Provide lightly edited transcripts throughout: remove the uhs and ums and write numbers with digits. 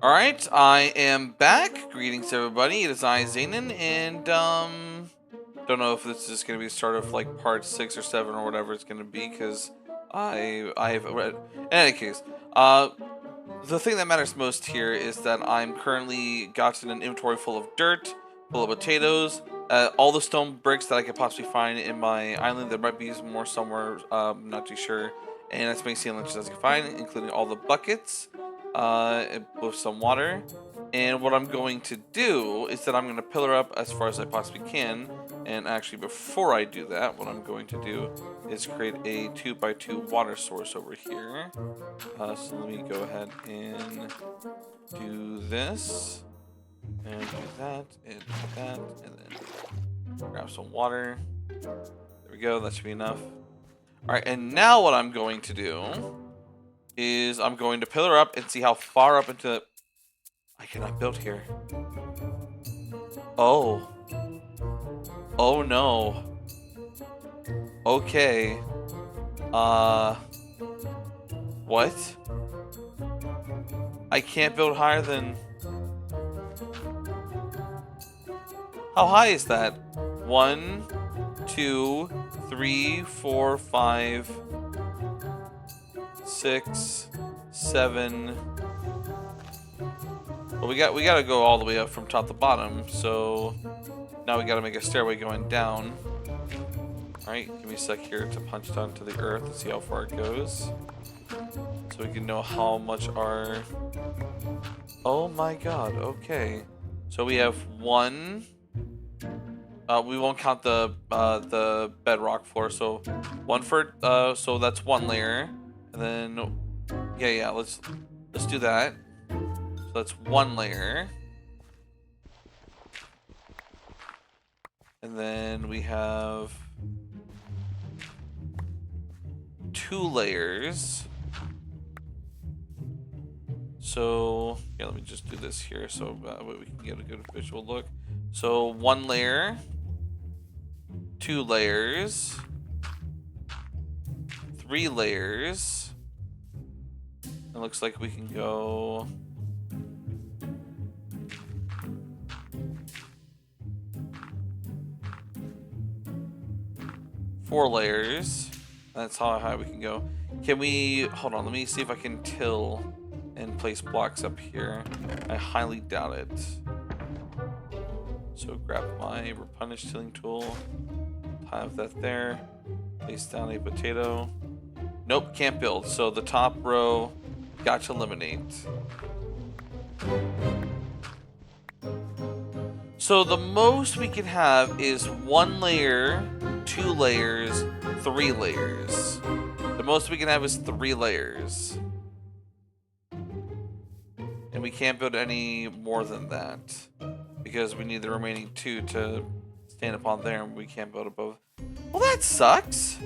Alright, I am back. Greetings everybody, it is I, Zaynen, and don't know if this is gonna be the start of like part 6 or 7 or whatever it's gonna be, because I've read in any case, the thing that matters most here is that I'm currently gotten an inventory full of dirt, full of potatoes, all the stone bricks that I could possibly find in my island. There might be some more somewhere, not too sure. And as many sea lunches as I can find, including all the buckets, with some water. And what I'm going to do is that I'm going to pillar up as far as I possibly can. And actually, before I do that, what I'm going to do is create a 2x2 water source over here. So let me go ahead and do this, and do that, and do that, and then grab some water. There we go, that should be enough. Alright, and now what I'm going to do is I'm going to pillar up and see how far up into... I cannot build here. Oh. Oh no. Okay. What? I can't build higher than... How high is that? 1, 2, 3, 4, 5, 6, 7. Well, we gotta go all the way up from top to bottom, so now we gotta make a stairway going down. Alright, give me a sec here to punch down to the earth and see how far it goes. So we can know how much our... Oh my god, okay. So we have 1... we won't count the bedrock floor, so 1 for... so that's 1 layer. And then... Yeah, let's do that. So that's 1 layer. And then we have... 2 layers. So, yeah, let me just do this here so we can get a good visual look. So, 1 layer, 2 layers, 3 layers. It looks like we can go... four layers. That's how high we can go. Can we... Hold on, let me see if I can till and place blocks up here. I highly doubt it. So grab my replenish tilling tool. Have that there. Place down a potato. Nope, can't build. So the top row got to eliminate. So the most we can have is 1 layer, 2 layers, 3 layers. The most we can have is 3 layers. And we can't build any more than that, because we need the remaining 2 to stand upon there, and we can't build above. Well, that sucks.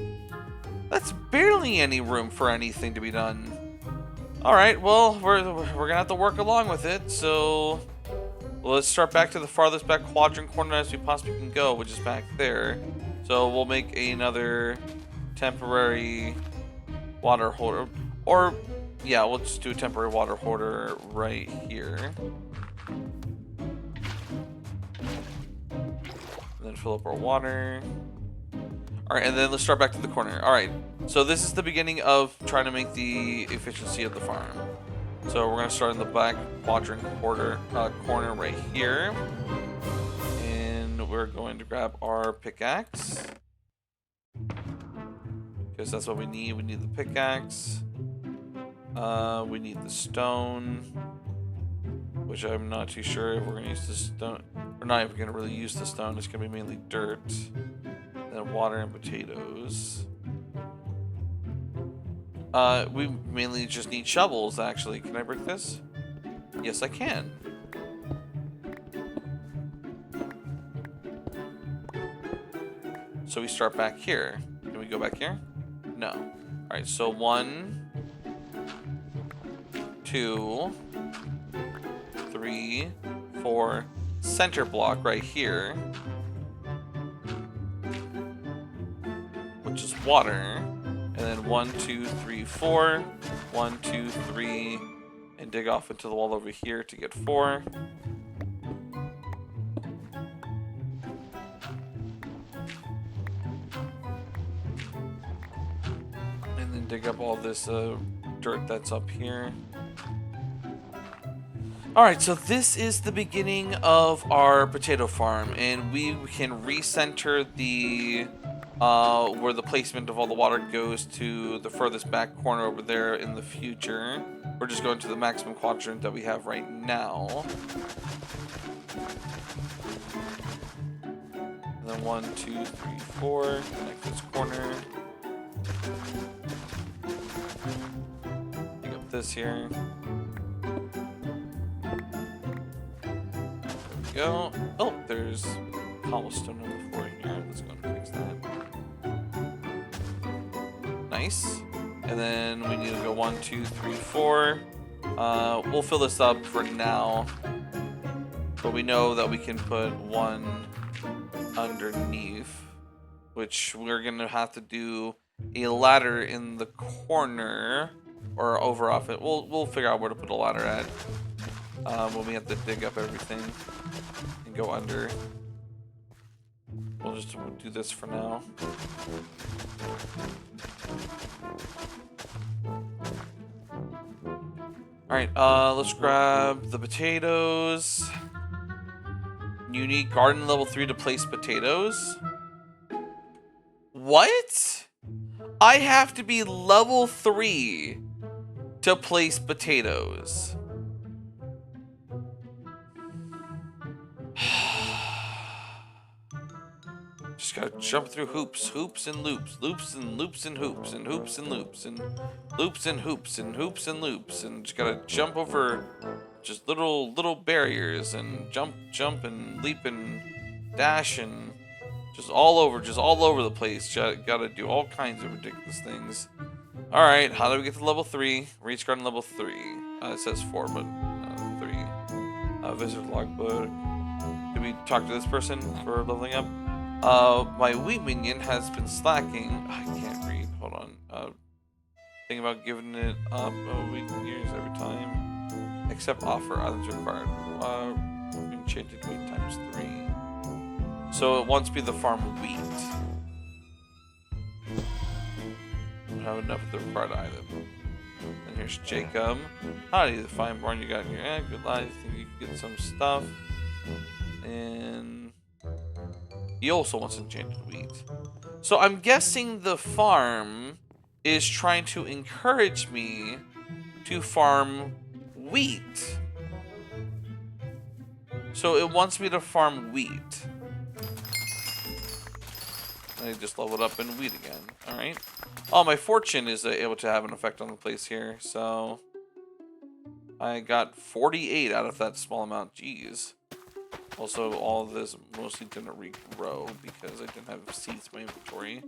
That's barely any room for anything to be done. Alright, well, we're gonna have to work along with it, so... let's start back to the farthest back quadrant corner as we possibly can go, which is back there. So we'll make another temporary water holder. Or, yeah, we'll just do a temporary water holder right here. And then fill up our water. Alright, and then let's start back to the corner. Alright, so this is the beginning of trying to make the efficiency of the farm. So we're going to start in the back quadrant corner right here. And we're going to grab our pickaxe, because that's what we need. We need the pickaxe. We need the stone, which I'm not too sure if we're going to use the stone. We're not even going to really use the stone. It's going to be mainly dirt. Then water and potatoes. We mainly just need shovels, actually. Can I break this? Yes, I can. So we start back here. Can we go back here? No. Alright, so 1, 2, 3, 4. Center block right here, which is water. And then 1, 2, 3, 4. 1, 2, 3, and dig off into the wall over here to get 4. And then dig up all this dirt that's up here. Alright, so this is the beginning of our potato farm, and we can recenter the where the placement of all the water goes to the furthest back corner over there in the future. We're just going to the maximum quadrant that we have right now. And then 1, 2, 3, 4, connect this corner. Pick up this here. Go. Oh, there's cobblestone on the floor here. Let's go and fix that. Nice. And then we need to go 1, 2, 3, 4. We'll fill this up for now, but we know that we can put 1 underneath, which we're gonna have to do a ladder in the corner or over off it. We'll figure out where to put a ladder at when we have to dig up everything and go under. We'll just do this for now. Alright, let's grab the potatoes. You need garden level 3 to place potatoes? What? I have to be level 3 to place potatoes. Just gotta jump through hoops and loops, loops and loops and hoops and hoops and loops and loops and hoops and hoops and loops, and just gotta jump over just little barriers and jump and leap and dash and just all over the place. Gotta do all kinds of ridiculous things. All right, how do we get to level 3? Reach garden level 3. It says 4, but 3. Visit logbook. Did we talk to this person for leveling up? My wheat minion has been slacking. I can't read. Hold on. Think about giving it up a week years every time. Accept offer. Items required. Enchanted wheat times 3. So it wants me to farm wheat. I don't have enough of the required item. And here's Jacob. Howdy, the fine barn you got in here. Good life. Think you can get some stuff. And he also wants enchanted wheat. So I'm guessing the farm is trying to encourage me to farm wheat. So it wants me to farm wheat. I just leveled up in wheat again. Alright. Oh, my fortune is able to have an effect on the place here. So I got 48 out of that small amount. Jeez. Also, all of this mostly didn't regrow because I didn't have seeds in my inventory.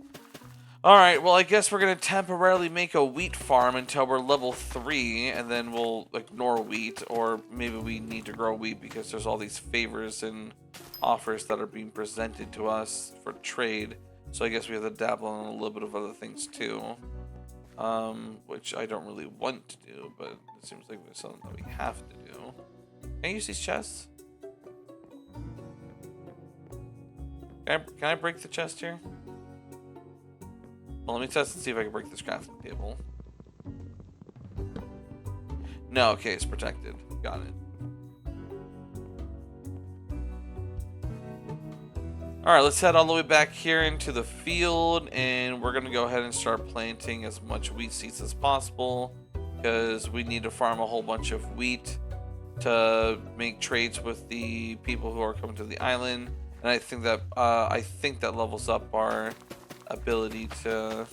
Alright, well, I guess we're going to temporarily make a wheat farm until we're level 3, and then we'll ignore wheat, or maybe we need to grow wheat because there's all these favors and offers that are being presented to us for trade. So I guess we have to dabble in a little bit of other things too, which I don't really want to do, but it seems like it's something that we have to do. Can I use these chests? Can I break the chest here? Well, let me test and see if I can break this crafting table. No, okay, it's protected. Got it. Alright, let's head all the way back here into the field, and we're going to go ahead and start planting as much wheat seeds as possible, because we need to farm a whole bunch of wheat to make trades with the people who are coming to the island. And I think that levels up our ability to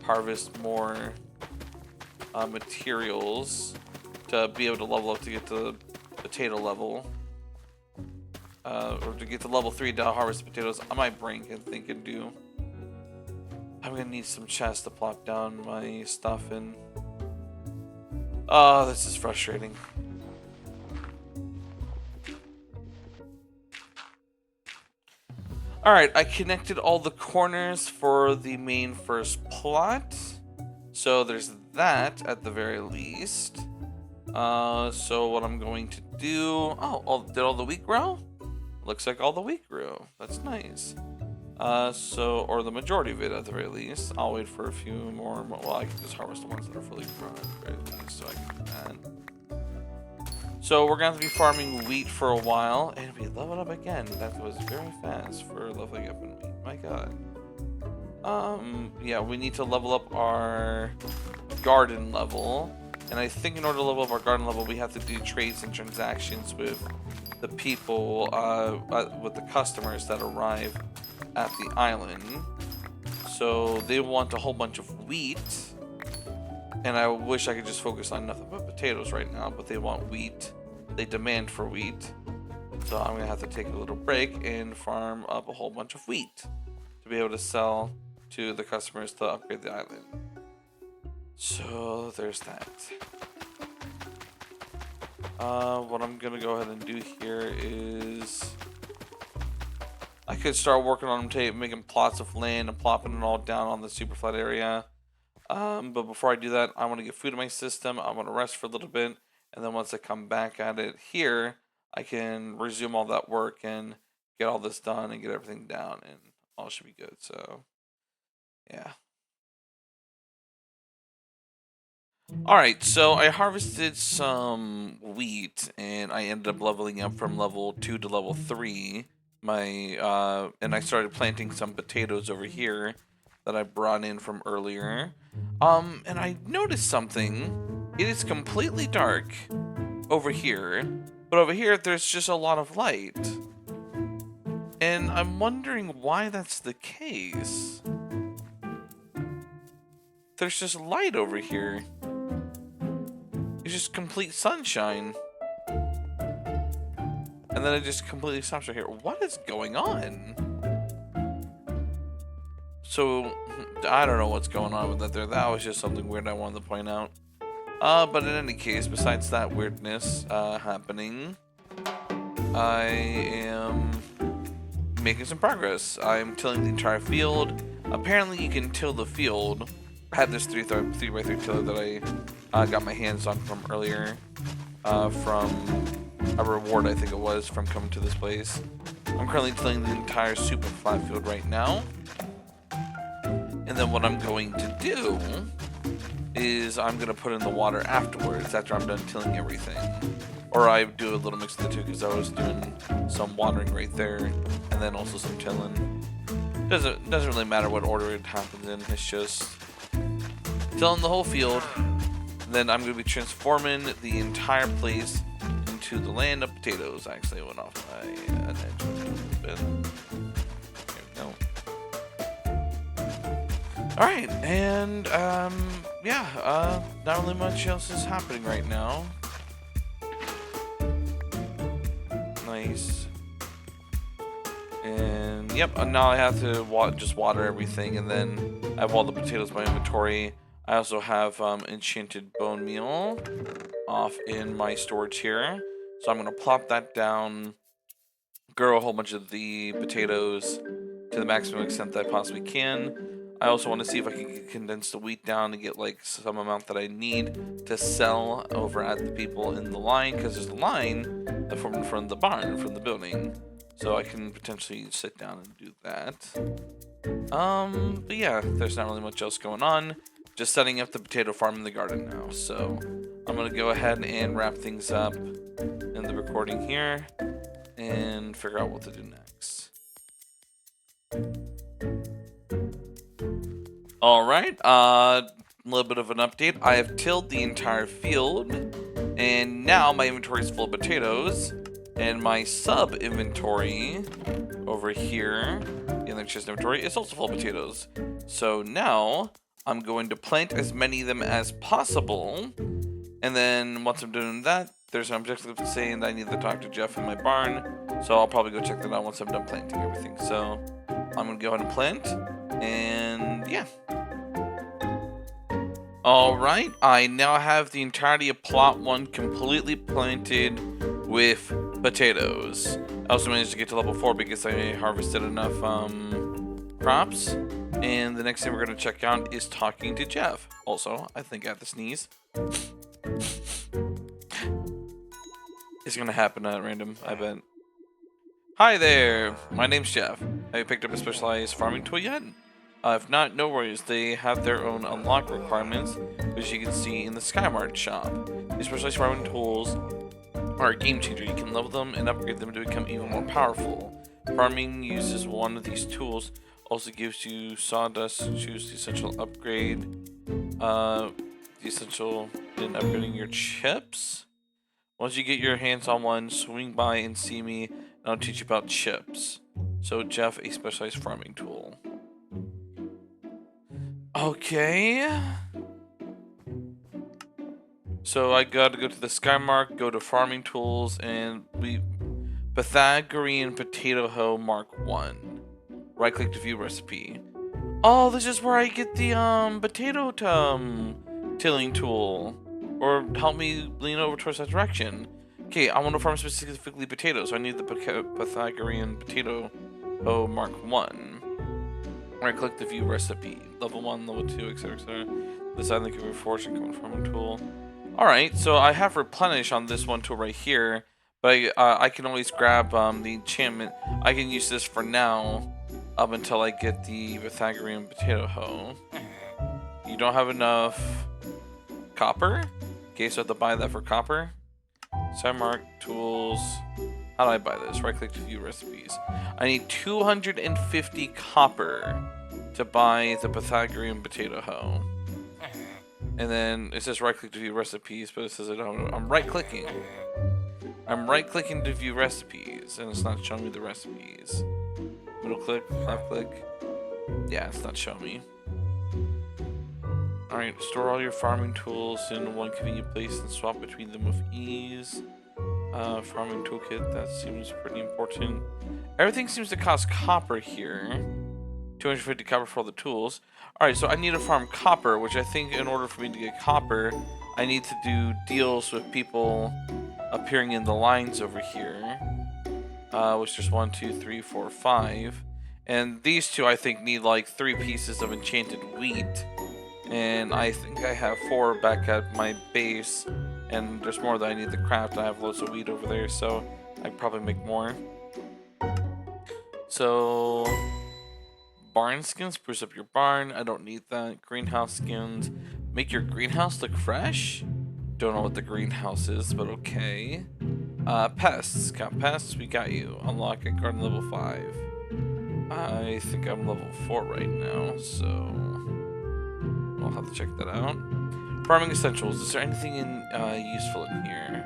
harvest more materials to be able to level up to get to the potato level, or to get to level 3 to harvest potatoes. My brain can think and do. I'm gonna need some chests to plop down my stuff in. Oh, this is frustrating. Alright, I connected all the corners for the main first plot. So there's that at the very least. So what I'm going to do... Oh, did all the wheat grow? Looks like all the wheat grew. That's nice. Or the majority of it at the very least. I'll wait for a few more. Well, I can just harvest the ones that are fully grown at the very least, so I can do that. So we're going to be farming wheat for a while, and we leveled up again. That was very fast for leveling up in wheat. My god. Yeah, we need to level up our garden level. And I think in order to level up our garden level, we have to do trades and transactions with the people, with the customers that arrive at the island. So they want a whole bunch of wheat. And I wish I could just focus on nothing but potatoes right now, but they want wheat. They demand for wheat. So I'm going to have to take a little break and farm up a whole bunch of wheat to be able to sell to the customers to upgrade the island. So there's that. What I'm gonna go ahead and do here is I could start working on making plots of land and plopping it all down on the super flat area. But before I do that, I want to get food in my system. I want to rest for a little bit, and then once I come back at it here, I can resume all that work and get all this done and get everything down, and all should be good. So yeah. Alright, so I harvested some wheat and I ended up leveling up from level 2 to level 3. And I started planting some potatoes over here that I brought in from earlier. And I noticed something. It is completely dark over here, but over here there's just a lot of light. And I'm wondering why that's the case. There's just light over here. It's just complete sunshine. And then it just completely stops right here. What is going on? So, I don't know what's going on with that there. That was just something weird I wanted to point out. But in any case, besides that weirdness happening, I am making some progress. I'm tilling the entire field. Apparently you can till the field. I had this 3x3 tiller that I got my hands on from earlier, from a reward I think it was from coming to this place. I'm currently tilling the entire super flat field right now. And then what I'm going to do is I'm going to put in the water afterwards, after I'm done tilling everything. Or I do a little mix of the two, because I was doing some watering right there, and then also some tilling. Doesn't really matter what order it happens in, it's just tilling the whole field. Then I'm going to be transforming the entire place into the land of potatoes. Actually, I went off my edge a little bit. There we go. Alright, and yeah, not really much else is happening right now. Nice. And yep, now I have to just water everything, and then I have all the potatoes in my inventory. I also have enchanted bone meal off in my storage here. So I'm going to plop that down, grow a whole bunch of the potatoes to the maximum extent that I possibly can. I also want to see if I can condense the wheat down and get like some amount that I need to sell over at the people in the line, because there's a line from the barn, from the building. So I can potentially sit down and do that. But yeah, there's not really much else going on. Just setting up the potato farm in the garden now. So I'm going to go ahead and wrap things up in the recording here and figure out what to do next. Alright, a little bit of an update. I have tilled the entire field, and now my inventory is full of potatoes, and my sub inventory over here in the chest inventory is also full of potatoes. So now I'm going to plant as many of them as possible, and then once I'm doing that, there's an objective saying that I need to talk to Jeff in my barn, so I'll probably go check that out once I'm done planting everything. So I'm going to go ahead and plant, and yeah. Alright, I now have the entirety of plot 1 completely planted with potatoes. I also managed to get to level 4 because I harvested enough crops. And the next thing we're going to check out is talking to Jeff. Also, I think I have to sneeze. It's gonna happen at random, I bet. Hi there, my name's Jeff. Have you picked up a specialized farming tool yet? If not, no worries. They have their own unlock requirements, which you can see in the Skyblock shop. These specialized farming tools are a game changer. You can level them and upgrade them to become even more powerful. Farming uses one of these tools. Also gives you sawdust to choose the essential upgrade. The essential in upgrading your chips. Once you get your hands on one, swing by and see me, and I'll teach you about chips. So Jeff, a specialized farming tool. Okay. So I gotta go to the Skymark, go to farming tools, and Pythagorean potato hoe Mark 1. Right click to view recipe. Oh, this is where I get the potato tilling tool. Or help me lean over towards that direction. Okay, I want to farm specifically potatoes, so I need the Pythagorean potato hoe Mark 1. Right click to view recipe. Level 1, level 2, etc. etc. Decide the cover fortune common farming tool. Alright, so I have replenish on this one tool right here, but I can always grab the enchantment. I can use this for now up until I get the Pythagorean potato hoe. You don't have enough copper? Okay, so I have to buy that for copper. Skymark tools. How do I buy this? Right click to view recipes. I need 250 copper to buy the Pythagorean potato hoe. And then it says right click to view recipes, but it says I'm right clicking. I'm right clicking to view recipes, and it's not showing me the recipes. Middle click, left click. Yeah, it's not showing me. Alright, store all your farming tools in one convenient place and swap between them with ease. Farming toolkit, that seems pretty important. Everything seems to cost copper here. 250 copper for all the tools. Alright, so I need to farm copper, which I think in order for me to get copper, I need to do deals with people appearing in the lines over here. Which there's 1, 2, 3, 4, 5. And these two I think need like 3 pieces of enchanted wheat. And I think I have 4 back at my base. And there's more that I need to craft. I have loads of wheat over there, so I can probably make more. So barn skins, spruce up your barn. I don't need that. Greenhouse skins. Make your greenhouse look fresh? Don't know what the greenhouse is, but okay. Pests. Got pests? We got you. Unlock at garden level 5. I think I'm level 4 right now, so I'll have to check that out. Farming essentials. Is there anything useful in here?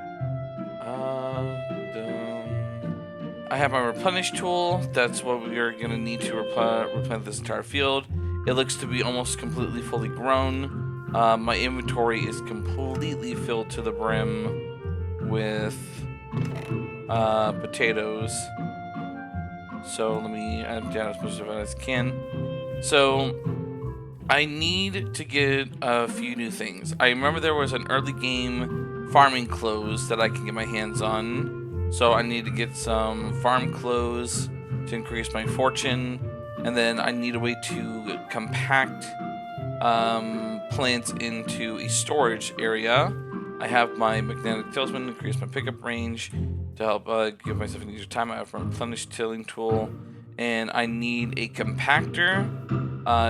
I have my replenish tool. That's what we are going to need to replenish this entire field. It looks to be almost completely fully grown. My inventory is completely filled to the brim with potatoes. So let me add down as much of it as I can. So I need to get a few new things. I remember there was an early game farming clothes that I can get my hands on. So I need to get some farm clothes to increase my fortune. And then I need a way to compact plants into a storage area. I have my magnetic talisman to increase my pickup range to help give myself an easier time. I have my replenish tilling tool. And I need a compactor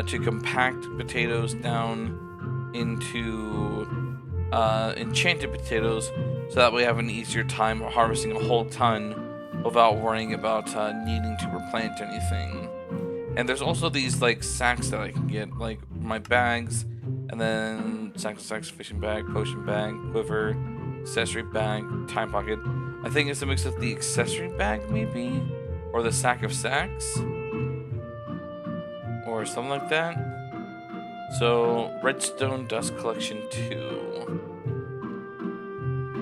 to compact potatoes down into enchanted potatoes, so that way I have an easier time harvesting a whole ton without worrying about needing to replant anything. And there's also these like sacks that I can get, like my bags, and then sacks, fishing bag, potion bag, quiver, accessory bag, time pocket. I think it's a mix of the accessory bag maybe, or the sack of sacks, or something like that. So, redstone dust collection 2,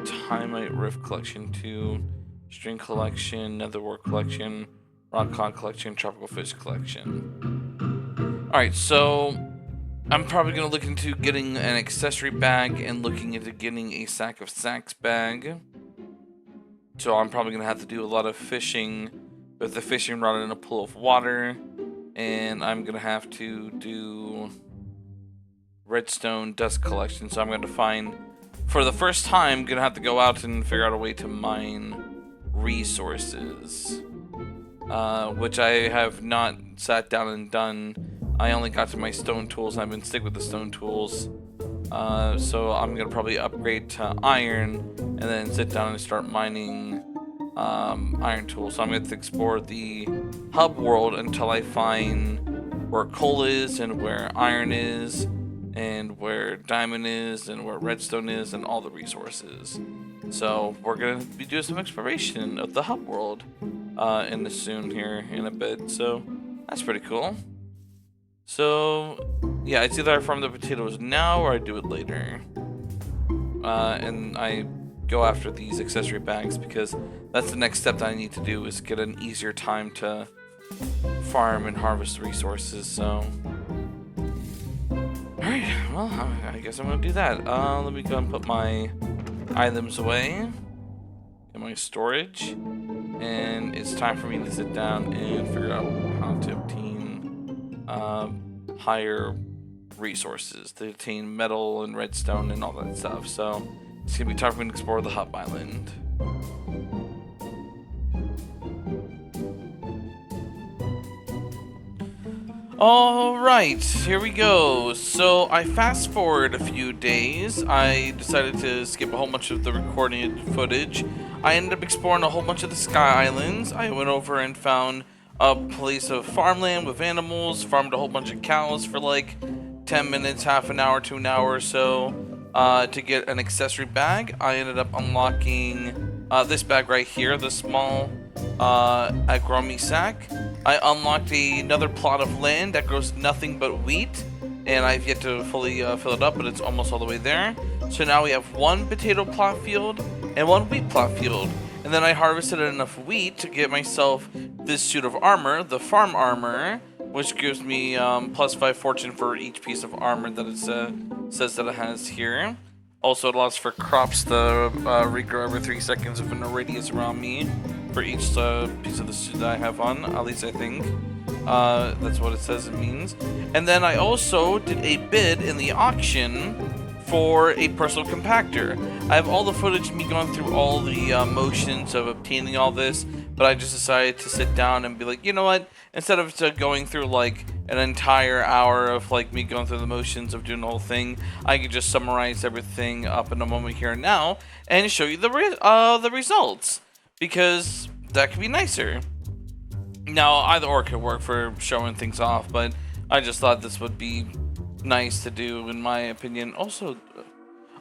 Timite rift collection 2, string collection, netherwork collection, rock cod collection, tropical fish collection. Alright, so I'm probably going to look into getting an accessory bag and looking into getting a sack of sacks bag. So I'm probably going to have to do a lot of fishing with the fishing rod in a pool of water. And I'm going to have to do redstone dust collection. So I'm going to find for the first time, gonna have to go out and figure out a way to mine resources, which I have not sat down and done. I only got to my stone tools, and I've been sticking with the stone tools. So I'm gonna probably upgrade to iron, and then sit down and start mining iron tools. So I'm going to explore the hub world until I find where coal is, and where iron is, and where diamond is, and where redstone is, and all the resources. So we're going to be doing some exploration of the hub world in a bit. So that's pretty cool. So yeah, it's either I farm the potatoes now or I do it later. And I go after these accessory bags, because that's the next step that I need to do, is get an easier time to farm and harvest resources. So alright, well, I guess I'm gonna do that. Let me go and put my items away in my storage, and it's time for me to sit down and figure out how to obtain higher resources, to obtain metal and redstone and all that stuff. So it's gonna be time for me to explore the hub island. Alright, here we go. So I fast forward a few days. I decided to skip a whole bunch of the recorded footage. I ended up exploring a whole bunch of the Sky Islands. I went over and found a place of farmland with animals, farmed a whole bunch of cows for like 10 minutes, half an hour to an hour or so. To get an accessory bag. I ended up unlocking this bag right here, the small agromi sack. I unlocked another plot of land that grows nothing but wheat, and I've yet to fully fill it up, but it's almost all the way there. So now we have one potato plot field and one wheat plot field. And then I harvested enough wheat to get myself this suit of armor, the farm armor, which gives me +5 fortune for each piece of armor that it says that it has here. Also, it allows for crops to regrow every 3 seconds within a radius around me for each piece of the suit that I have on. At least I think. That's what it says it means. And then I also did a bid in the auction for a personal compactor. I have all the footage of me going through all the motions of obtaining all this, but I just decided to sit down and be like, you know what? Instead of going through like an entire hour of like me going through the motions of doing the whole thing, I could just summarize everything up in a moment here and now and show you the results, because that could be nicer. Now, either or could work for showing things off, but I just thought this would be nice to do, in my opinion. Also,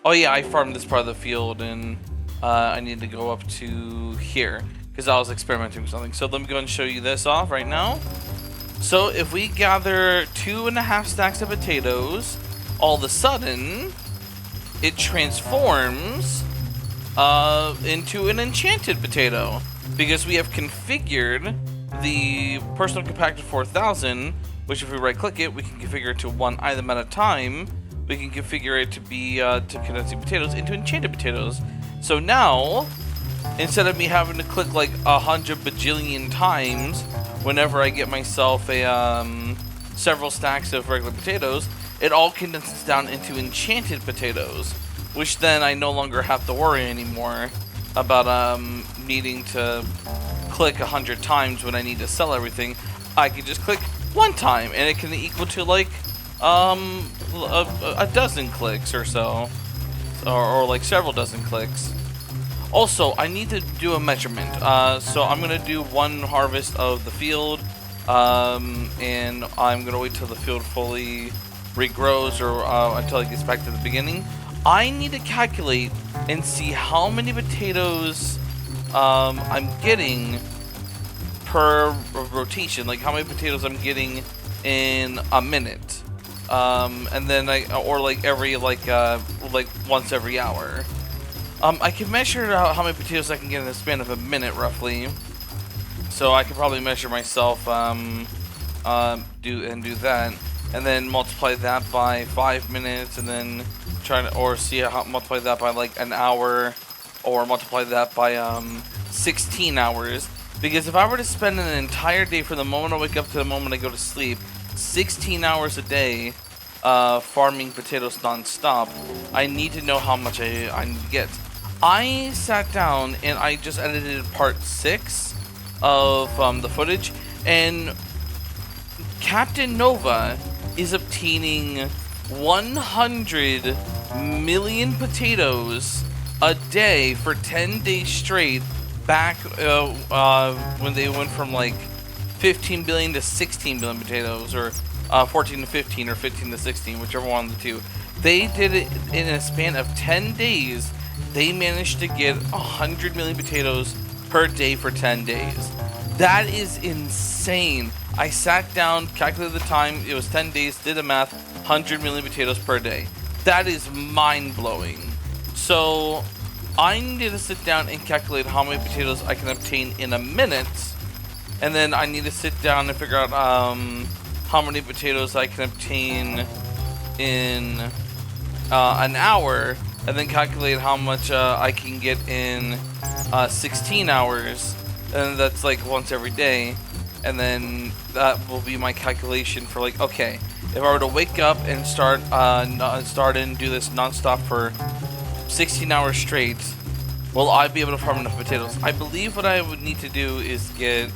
oh yeah, I farmed this part of the field, and I need to go up to here because I was experimenting with something. So let me go and show you this off right now. So if we gather 2.5 stacks of potatoes, all of a sudden it transforms into an enchanted potato, because we have configured the personal compactor 4000, which if we right click it, we can configure it to one item at a time. We can configure it to be to condensing potatoes into enchanted potatoes. So now, instead of me having to click like 100 bajillion times whenever I get myself a several stacks of regular potatoes, it all condenses down into enchanted potatoes, which then I no longer have to worry anymore about needing to click 100 times when I need to sell everything. I can just click one time and it can equal to like a dozen clicks or so, or like several dozen clicks. Also, I need to do a measurement, so I'm gonna do one harvest of the field, and I'm gonna wait till the field fully regrows, or until it gets back to the beginning. I need to calculate and see how many potatoes I'm getting per rotation, like how many potatoes I'm getting in a minute, and then or like every like once every hour. I can measure how many potatoes I can get in the span of a minute roughly, so I can probably measure myself, do that, and then multiply that by 5 minutes, and then try to, or see how multiply that by like an hour, or multiply that by 16 hours. Because if I were to spend an entire day from the moment I wake up to the moment I go to sleep, 16 hours a day, farming potatoes non-stop, I need to know how much I need to get. I sat down and I just edited part 6 of the footage, and Captain Nova is obtaining 100 million potatoes a day for 10 days straight back when they went from like 15 billion to 16 billion potatoes, or 14 to 15 or 15 to 16, whichever one of the two. They did it in a span of 10 days. They managed to get 100 million potatoes per day for 10 days. That is insane. I sat down, calculated the time, it was 10 days, did the math, 100 million potatoes per day. That is mind-blowing. So I need to sit down and calculate how many potatoes I can obtain in a minute, and then I need to sit down and figure out how many potatoes I can obtain in an hour, and then calculate how much I can get in 16 hours, and that's like once every day. And then that will be my calculation for like, okay, if I were to wake up and start and do this non-stop for 16 hours straight, will I be able to farm enough potatoes? I believe what I would need to do is get,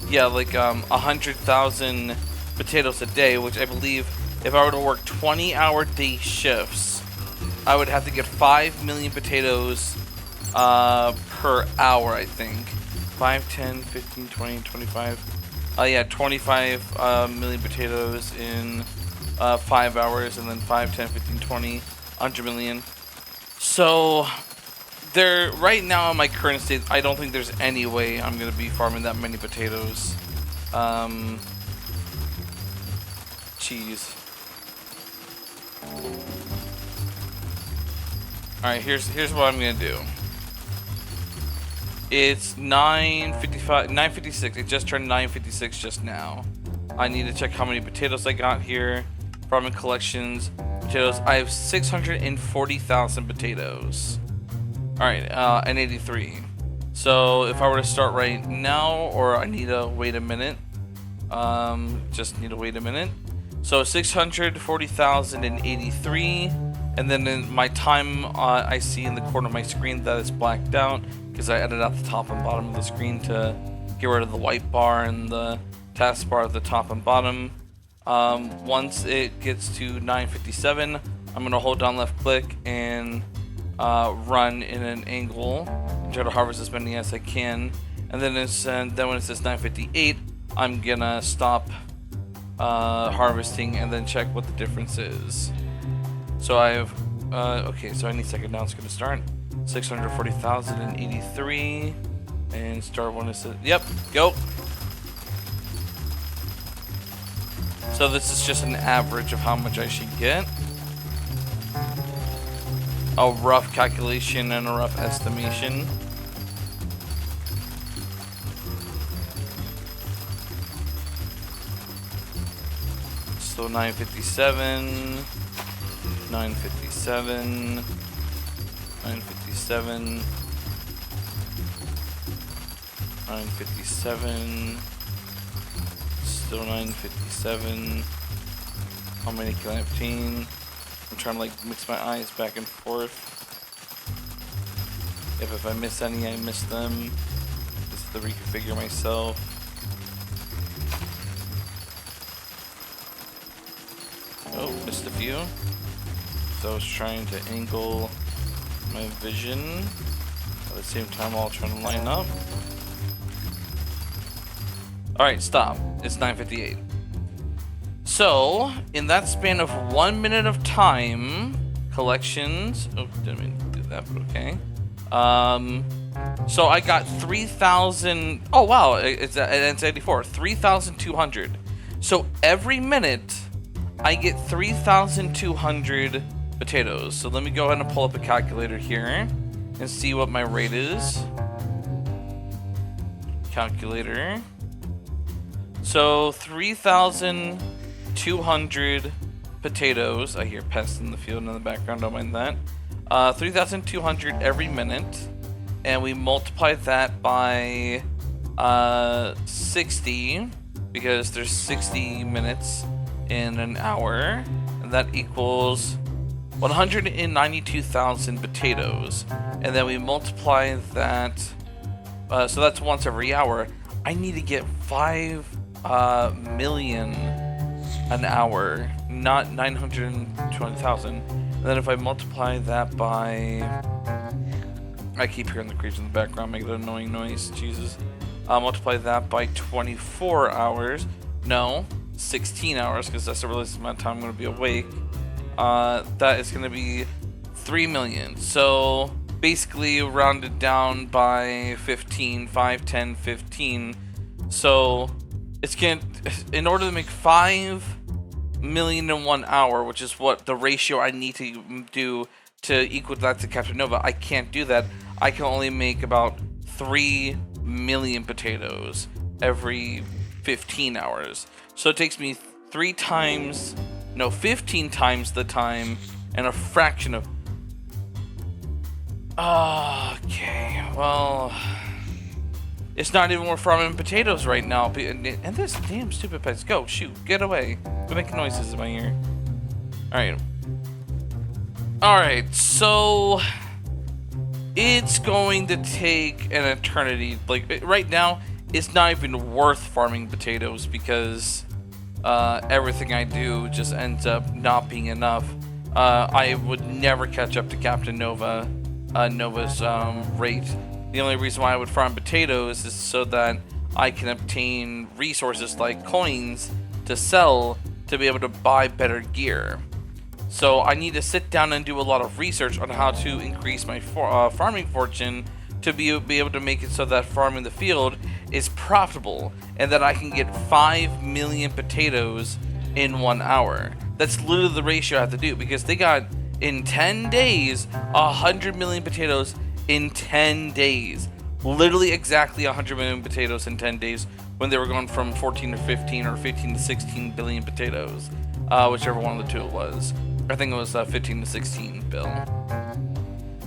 yeah, like 100,000 potatoes a day, which I believe if I were to work 20-hour day shifts, I would have to get 5 million potatoes per hour, I think. 5, 10, 15, 20, 25. Yeah, 25 million potatoes in 5 hours, and then 5, 10, 15, 20, 100 million. So, right now in my current state, I don't think there's any way I'm going to be farming that many potatoes. Cheese. Alright, here's what I'm going to do. It's 9:56. It just turned 9:56 just now. I need to check how many potatoes I got here. Farming collections, potatoes. I have 640,000 potatoes. Alright, and 83. So if I were to start right now, or I need to wait a minute. Just need to wait a minute. So 640,083. And then in my time, I see in the corner of my screen that is blacked out, because I edited out the top and bottom of the screen to get rid of the white bar and the taskbar at the top and bottom. Once it gets to 9:57, I'm going to hold down left click and run in an angle and try to harvest as many as I can. And then when it says 9:58, I'm going to stop harvesting and then check what the difference is. So I have, okay, so any second now it's going to start. 640,083, and start when it says, yep, go. So this is just an average of how much I should get. A rough calculation and a rough estimation. So 957, 957, 957, 957, still 957. How many can I obtain? I'm trying to like mix my eyes back and forth. If I miss any, I miss them. Just to reconfigure myself. Oh, missed a few. So I was trying to angle my vision at the same time while trying to line up. Alright, stop. It's 9:58. So, in that span of 1 minute of time, collections. Oh, didn't mean to do that, but okay. So I got 3,000. Oh wow, it's 84. 3,200. So every minute, I get 3,200 potatoes. So let me go ahead and pull up a calculator here and see what my rate is. Calculator. So 3,200 potatoes. I hear pests in the field in the background, don't mind that. 3,200 every minute, and we multiply that by 60, because there's 60 minutes in an hour, and that equals 192,000 potatoes. And then we multiply that, so that's once every hour. I need to get 5 million an hour, not 920,000. And then if I multiply that by, I keep hearing the creatures in the background make that annoying noise, Jesus. Multiply that by 24 hours, no, 16 hours, because that's the realistic amount of time I'm going to be awake. That is going to be 3 million. So basically rounded down by 15, 5, 10, 15. So it's going to, in order to make 5 million in 1 hour, which is what the ratio I need to do to equal that to Captain Nova, I can't do that. I can only make about 3 million potatoes every 15 hours. So it takes me 15 times the time and a fraction of... Okay, well... It's not even worth farming potatoes right now. And this damn stupid pets. Go, shoot, get away. Quit making noises in my ear. Alright. Alright, so... It's going to take an eternity. Like, right now, it's not even worth farming potatoes because everything I do just ends up not being enough. I would never catch up to Captain Nova's rate. The only reason why I would farm potatoes is so that I can obtain resources like coins to sell to be able to buy better gear. So I need to sit down and do a lot of research on how to increase my farming fortune to be able to make it so that farming the field is profitable and that I can get 5 million potatoes in 1 hour. That's literally the ratio I have to do because they got, in 10 days, 100 million potatoes in 10 days. Literally exactly 100 million potatoes in 10 days when they were going from 14 to 15 or 15 to 16 billion potatoes. Whichever one of the two it was. I think it was 15 to 16 bill.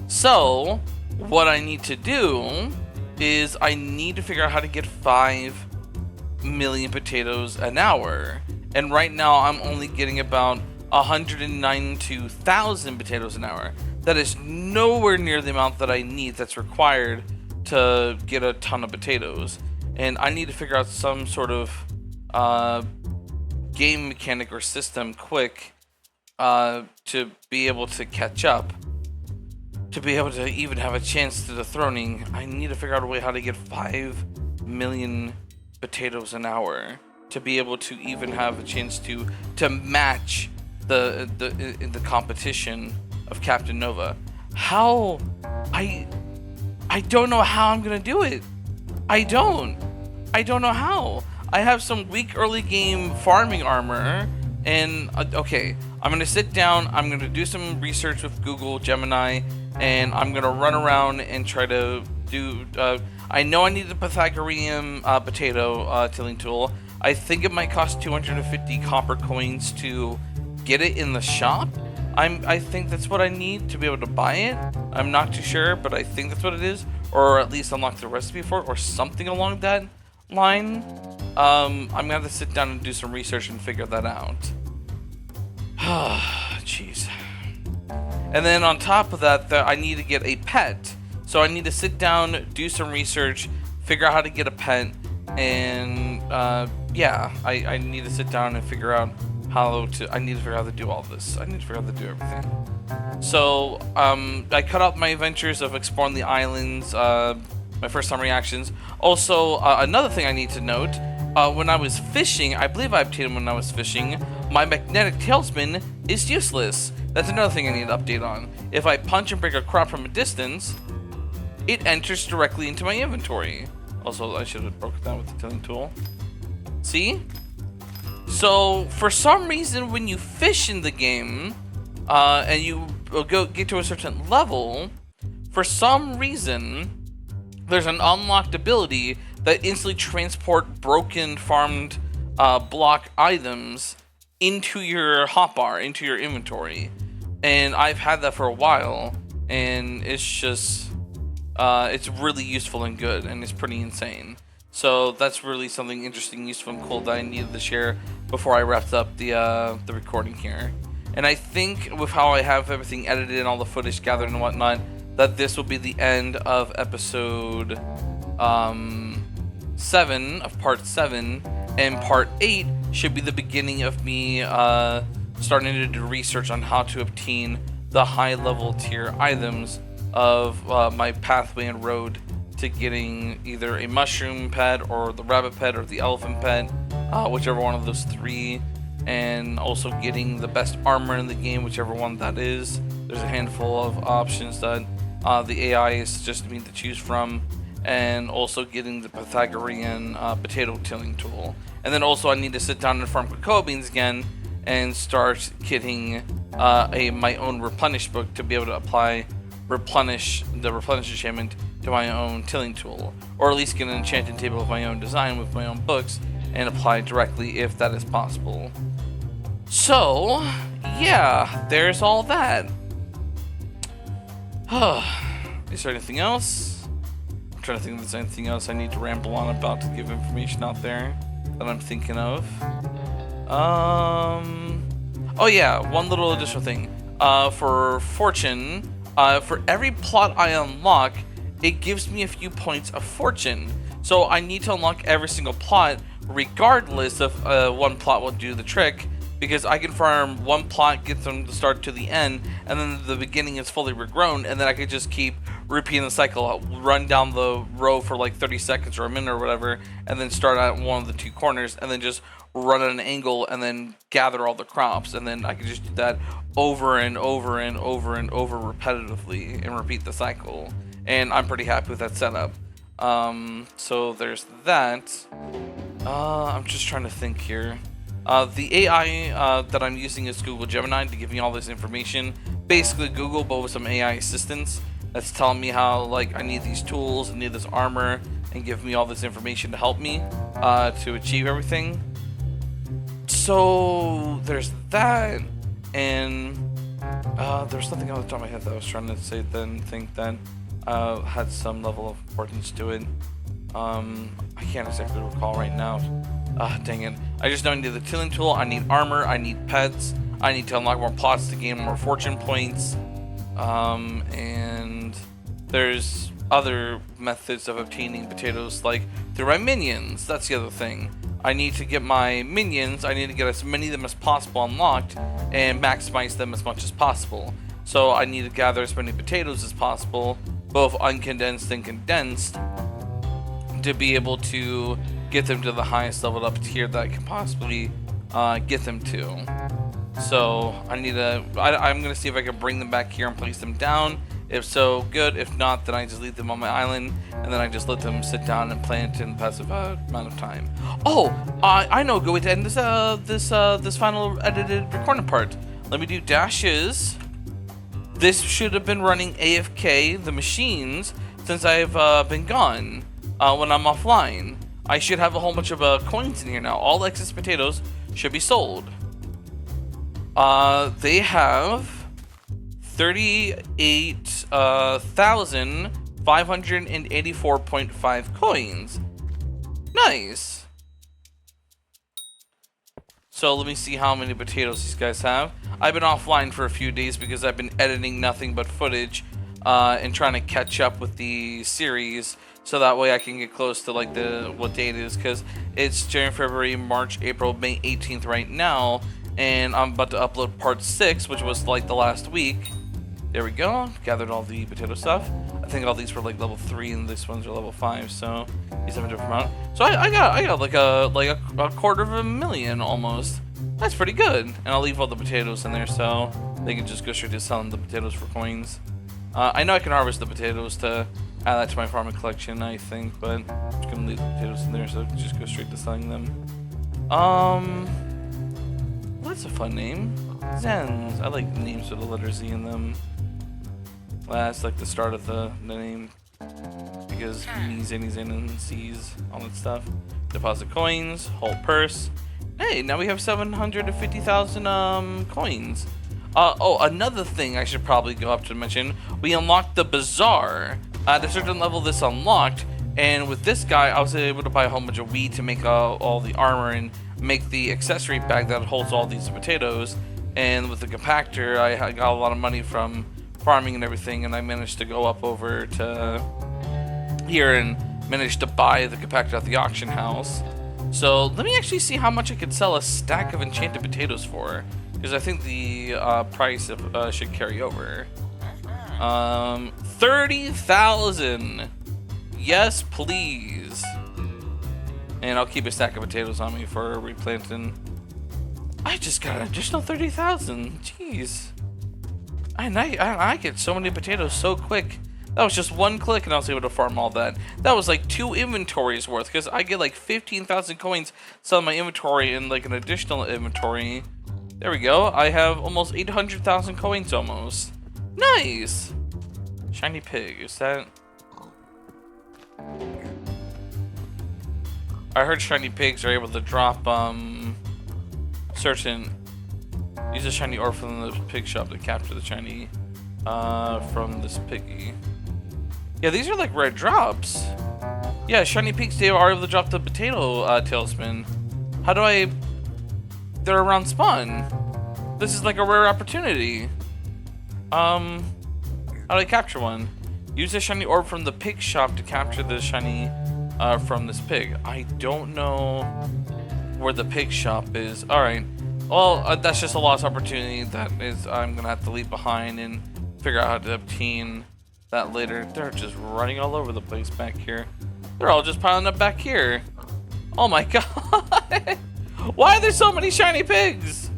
So, what I need to do is I need to figure out how to get 5 million potatoes an hour. And right now I'm only getting about 192,000 potatoes an hour. That is nowhere near the amount that I need that's required to get a ton of potatoes. And I need to figure out some sort of game mechanic or system quick to be able to catch up. To be able to even have a chance to dethroning, I need to figure out a way how to get 5 million potatoes an hour to be able to even have a chance to match the competition of Captain Nova. How? I don't know how I'm gonna do it. I don't know how. I have some weak early game farming armor, and okay, I'm gonna sit down. I'm gonna do some research with Google Gemini, and I'm gonna run around and try to do. I know I need the Pythagorean potato tilling tool. I think it might cost 250 copper coins to get it in the shop. I think that's what I need to be able to buy it. I'm not too sure, but I think that's what it is, or at least unlock the recipe for it, or something along that line. I'm gonna have to sit down and do some research and figure that out. Jeez. And then on top of that, I need to get a pet. So I need to sit down, do some research, figure out how to get a pet, and yeah, I need to sit down and figure out I need to figure out how to do all this. I need to figure out how to do everything. So, I cut out my adventures of exploring the islands, my first time reactions. Also, another thing I need to note, when I was fishing, I believe I obtained when I was fishing, my magnetic tailspin is useless. That's another thing I need to update on. If I punch and break a crop from a distance, it enters directly into my inventory. Also, I should have broken that with the tilling tool. See? So, for some reason, when you fish in the game, and you get to a certain level, for some reason, there's an unlocked ability that instantly transport broken farmed block items into your hotbar, into your inventory. And I've had that for a while, and it's just, it's really useful and good, and it's pretty insane. So that's really something interesting, useful, and cool that I needed to share before I wrapped up the recording here. And I think with how I have everything edited and all the footage gathered and whatnot, that this will be the end of episode 7 of part 7, and part 8 should be the beginning of me starting to do research on how to obtain the high level tier items of my pathway and road to getting either a mushroom pet or the rabbit pet or the elephant pet, whichever one of those 3, and also getting the best armor in the game, whichever one that is. There's a handful of options that the AI is suggesting me to choose from, and also getting the Pythagorean potato tilling tool. And then also I need to sit down and farm cocoa beans again and start getting my own replenish book to be able to replenish enchantment to my own tilling tool, or at least get an enchanted table of my own design with my own books and apply directly if that is possible. So yeah, there's all that. Is there anything else? I'm trying to think if there's anything else I need to ramble on about to give information out there that I'm thinking of. Oh yeah, one little additional thing. For fortune, for every plot I unlock, it gives me a few points of fortune. So I need to unlock every single plot, regardless of one plot will do the trick, because I can farm one plot, get them to start to the end, and then the beginning is fully regrown, and then I could just keep repeating the cycle. I'll run down the row for like 30 seconds or a minute or whatever, and then start at one of the 2 corners, and then just run at an angle, and then gather all the crops, and then I can just do that over and over and over and over repetitively, and repeat the cycle. And I'm pretty happy with that setup. So there's that. I'm just trying to think here. The AI that I'm using is Google Gemini to give me all this information. Basically Google, but with some AI assistance that's telling me how, like, I need these tools, I need this armor, and give me all this information to help me to achieve everything. So there's that, and there's something on the top of my head that I was trying to say then, think that had some level of importance to it. I can't exactly recall right now. Dang it. I just know I need the tilling tool, I need armor, I need pets, I need to unlock more plots to gain more fortune points, and there's other methods of obtaining potatoes, like through my minions. That's the other thing. I need to get my minions, I need to get as many of them as possible unlocked and maximize them as much as possible. So I need to gather as many potatoes as possible, both uncondensed and condensed, to be able to get them to the highest leveled up tier that I can possibly get them to. So I need to, I'm going to see if I can bring them back here and place them down. If so, good. If not, then I just leave them on my island, and then I just let them sit down and plant in a passive amount of time. Oh, I know a good way to end this final edited recording part. Let me do dashes. This should have been running AFK, the machines, since I've been gone when I'm offline. I should have a whole bunch of coins in here now. All excess potatoes should be sold. They have 38,584.5 coins. Nice. So let me see how many potatoes these guys have. I've been offline for a few days because I've been editing nothing but footage and trying to catch up with the series, so that way I can get close to like what day it is, because it's January, February, March, April, May 18th right now, and I'm about to upload part 6, which was like the last week. There we go. Gathered all the potato stuff. I think all these were like level 3 and this ones are level 5, so these have a different amount. So I got like a $250,000 almost. That's pretty good. And I'll leave all the potatoes in there so they can just go straight to selling the potatoes for coins. I know I can harvest the potatoes to add that to my farming collection, I think, but I'm just gonna leave the potatoes in there so I can just go straight to selling them. That's a fun name. Zens. I like names with the letter Z in them. That's like the start of the name, because me, Zany, Zaynen, C's, all that stuff. Deposit coins, whole purse. Hey, now we have 750,000 coins. Oh, another thing I should probably go up to mention, we unlocked the bazaar. At a certain level this unlocked, and with this guy I was able to buy a whole bunch of wheat to make all the armor and make the accessory bag that holds all these potatoes. and with the compactor, I got a lot of money from farming and everything, and I managed to go up over to here and managed to buy the compactor at the auction house. So let me actually see how much I could sell a stack of enchanted potatoes for, because I think the price should carry over. 30,000. Yes, please. And I'll keep a stack of potatoes on me for replanting. I just got an additional 30,000. Jeez. I get so many potatoes so quick. That was just one click and I was able to farm all that. That was like 2 inventories worth, because I get like 15,000 coins selling my inventory and like an additional inventory. There we go. I have almost 800,000 coins almost. Nice. Shiny pig. Is that? I heard shiny pigs are able to drop certain. Use a shiny ore from the pig shop to capture the shiny from this piggy. Yeah, these are like rare drops. Yeah, shiny pigs, they are able to drop the potato tailspin. How do I? They're around spawn. This is like a rare opportunity. How do I capture one? Use a shiny orb from the pig shop to capture the shiny from this pig. I don't know where the pig shop is. All right. Well, that's just a lost opportunity. That is, I'm gonna have to leave behind and figure out how to obtain that later. They're just running all over the place back here. They're all just piling up back here. Oh my god! Why are there so many shiny pigs?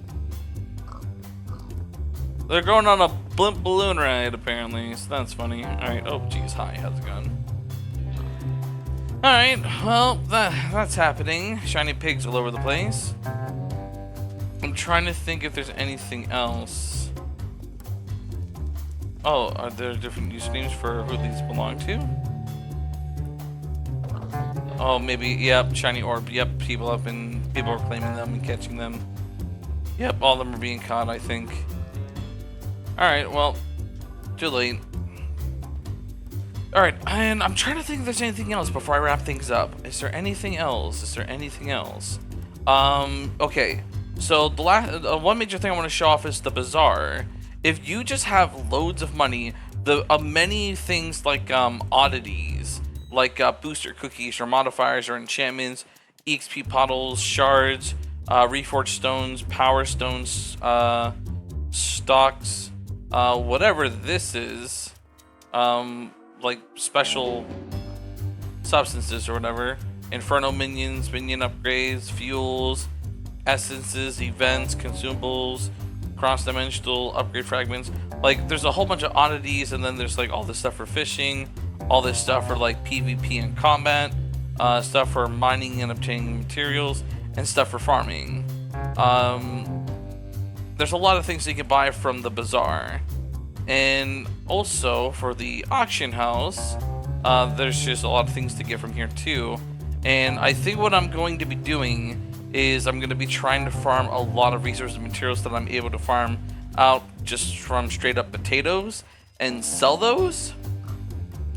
They're going on a blimp balloon ride apparently, so that's funny. All right. Oh, geez. Hi. How's it going? All right. Well, that's happening. Shiny pigs all over the place. I'm trying to think if there's anything else. Oh, are there different usernames for who these belong to? Oh, maybe, yep, shiny orb. Yep, people are claiming them and catching them. Yep, all of them are being caught, I think. Alright, well, too late. Alright, and I'm trying to think if there's anything else before I wrap things up. Is there anything else? Okay. So the last one major thing I want to show off is the bazaar. If you just have loads of money, the many things like oddities, like booster cookies or modifiers or enchantments, EXP bottles, shards, reforged stones, power stones, stocks, whatever this is, like special substances or whatever, inferno minions, minion upgrades, fuels, essences, events, consumables, cross-dimensional upgrade fragments. Like, there's a whole bunch of oddities, and then there's like all this stuff for fishing, all this stuff for like PvP and combat, stuff for mining and obtaining materials, and stuff for farming. There's a lot of things that you can buy from the bazaar. And also for the auction house, there's just a lot of things to get from here too. And I think what I'm going to be doing is I'm going to be trying to farm a lot of resources and materials that I'm able to farm out just from straight up potatoes and sell those.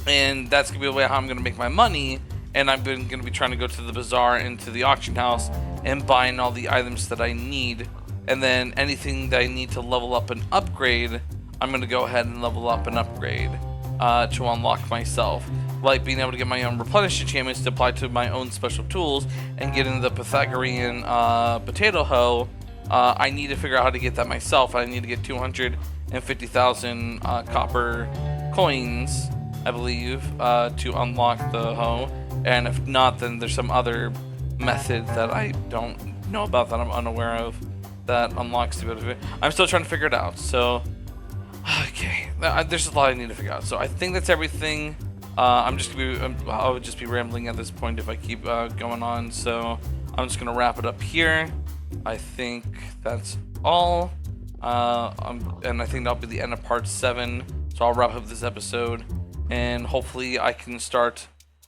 And that's going to be the way how I'm going to make my money. And I'm going to be trying to go to the bazaar and to the auction house and buying all the items that I need. And then anything that I need to level up and upgrade, I'm going to go ahead and level up and upgrade to unlock myself. Like being able to get my own replenish enchantments to apply to my own special tools and getting the Pythagorean potato hoe. I need to figure out how to get that myself. I need to get 250,000 copper coins, I believe, to unlock the hoe. And if not, then there's some other method that I don't know about, that I'm unaware of, that unlocks the ability. I'm still trying to figure it out. So, okay, there's a lot I need to figure out. So I think that's everything. I'll just be rambling at this point if I keep going on. So I'm just gonna wrap it up here. I think that's all. And I think that'll be the end of part 7. So I'll wrap up this episode, and hopefully I can start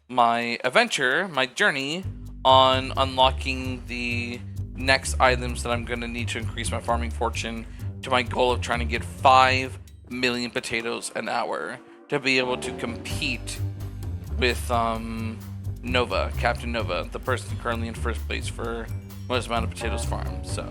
my adventure, my journey on unlocking the next items that I'm gonna need to increase my farming fortune to my goal of trying to get 5 million potatoes an hour to be able to compete with Nova, Captain Nova, the person currently in first place for most amount of potatoes farmed. So